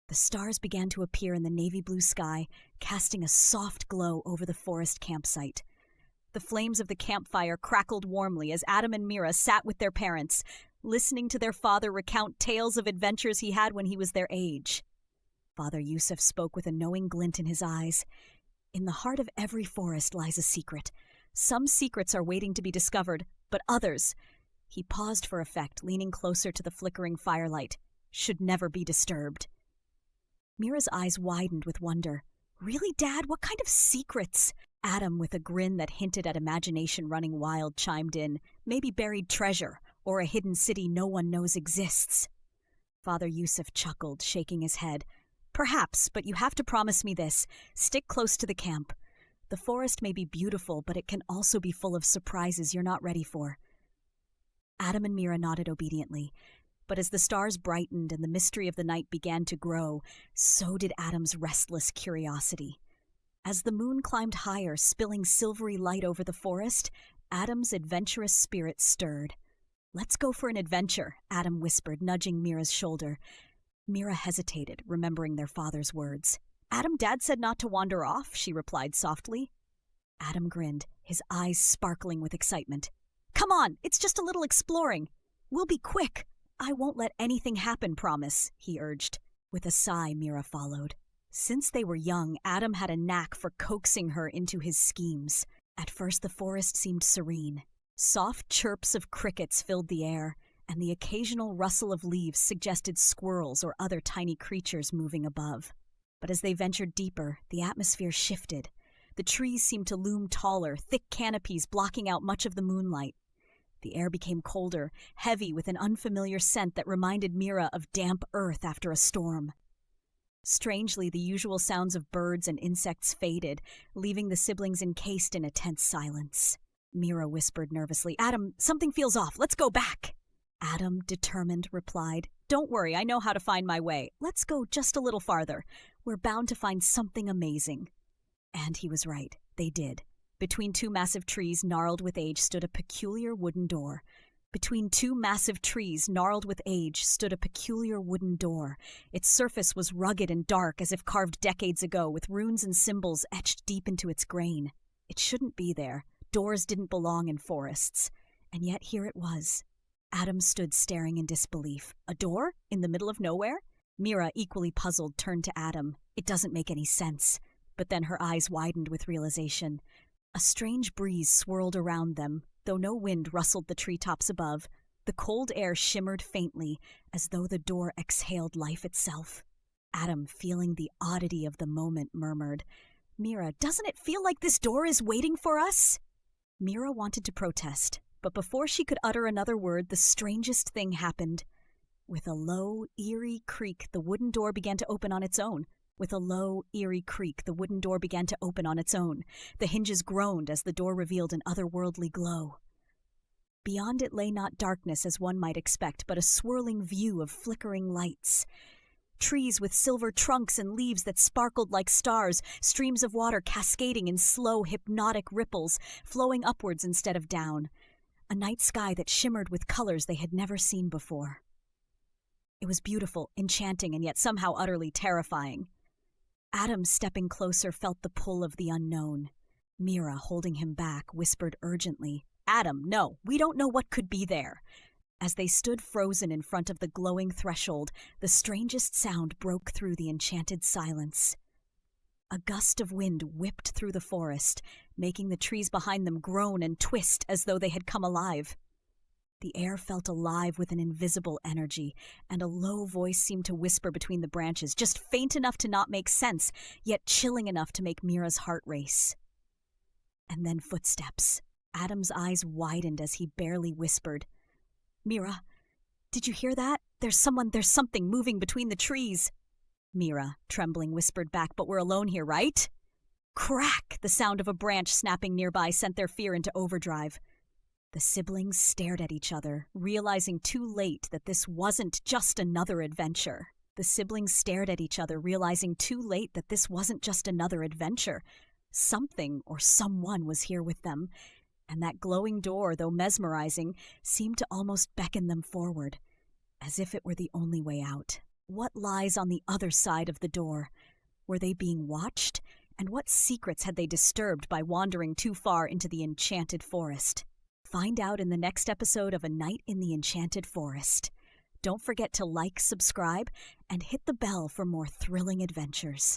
The stars began to appear in the navy blue sky, casting a soft glow over the forest campsite. The flames of the campfire crackled warmly as Adam and Mira sat with their parents, listening to their father recount tales of adventures he had when he was their age. Father Youssef spoke with a knowing glint in his eyes. In the heart of every forest lies a secret. Some secrets are waiting to be discovered, but others— he paused for effect, leaning closer to the flickering firelight— should never be disturbed. Mira's eyes widened with wonder. Really, Dad? What kind of secrets? Adam, with a grin that hinted at imagination running wild, chimed in. Maybe buried treasure, or a hidden city no one knows exists. Father Youssef chuckled, shaking his head. Perhaps, but you have to promise me this. Stick close to the camp. The forest may be beautiful, but it can also be full of surprises you're not ready for. Adam and Mira nodded obediently. But as the stars brightened and the mystery of the night began to grow, so did Adam's restless curiosity. As the moon climbed higher, spilling silvery light over the forest, Adam's adventurous spirit stirred. "Let's go for an adventure," Adam whispered, nudging Mira's shoulder. Mira hesitated, remembering their father's words. "Adam, Dad said not to wander off," she replied softly. Adam grinned, his eyes sparkling with excitement. "Come on, it's just a little exploring. We'll be quick." "I won't let anything happen, promise," he urged. With a sigh, Mira followed. Since they were young, Adam had a knack for coaxing her into his schemes. At first the forest seemed serene. Soft chirps of crickets filled the air, and the occasional rustle of leaves suggested squirrels or other tiny creatures moving above. But as they ventured deeper, the atmosphere shifted. The trees seemed to loom taller, thick canopies blocking out much of the moonlight. The air became colder, heavy with an unfamiliar scent that reminded Mira of damp earth after a storm. Strangely, the usual sounds of birds and insects faded, leaving the siblings encased in a tense silence. Mira whispered nervously, "Adam, something feels off. Let's go back." Adam, determined, replied, "Don't worry, I know how to find my way. Let's go just a little farther. We're bound to find something amazing." And he was right. They did. Between two massive trees gnarled with age stood a peculiar wooden door. Its surface was rugged and dark, as if carved decades ago, with runes and symbols etched deep into its grain. It shouldn't be there. Doors didn't belong in forests. And yet here it was. Adam stood staring in disbelief. A door? In the middle of nowhere? Mira, equally puzzled, turned to Adam. "It doesn't make any sense." But then her eyes widened with realization. A strange breeze swirled around them, though no wind rustled the treetops above. The cold air shimmered faintly, as though the door exhaled life itself. Adam, feeling the oddity of the moment, murmured, "Mira, doesn't it feel like this door is waiting for us?" Mira wanted to protest, but before she could utter another word, the strangest thing happened. With a low, eerie creak, the wooden door began to open on its own. The hinges groaned as the door revealed an otherworldly glow. Beyond it lay not darkness as one might expect, but a swirling view of flickering lights. Trees with silver trunks and leaves that sparkled like stars, streams of water cascading in slow, hypnotic ripples, flowing upwards instead of down. A night sky that shimmered with colors they had never seen before. It was beautiful, enchanting, and yet somehow utterly terrifying. Adam, stepping closer, felt the pull of the unknown. Mira, holding him back, whispered urgently, "Adam, no, we don't know what could be there." As they stood frozen in front of the glowing threshold, the strangest sound broke through the enchanted silence. A gust of wind whipped through the forest, making the trees behind them groan and twist as though they had come alive. The air felt alive with an invisible energy, and a low voice seemed to whisper between the branches, just faint enough to not make sense, yet chilling enough to make Mira's heart race. And then footsteps. Adam's eyes widened as he barely whispered, "Mira, did you hear that? There's something moving between the trees." Mira, trembling, whispered back, "But we're alone here, right?" Crack! The sound of a branch snapping nearby sent their fear into overdrive. The siblings stared at each other, realizing too late that this wasn't just another adventure. Something or someone was here with them, and that glowing door, though mesmerizing, seemed to almost beckon them forward, as if it were the only way out. What lies on the other side of the door? Were they being watched? And what secrets had they disturbed by wandering too far into the enchanted forest? Find out in the next episode of A Night in the Enchanted Forest. Don't forget to like, subscribe, and hit the bell for more thrilling adventures.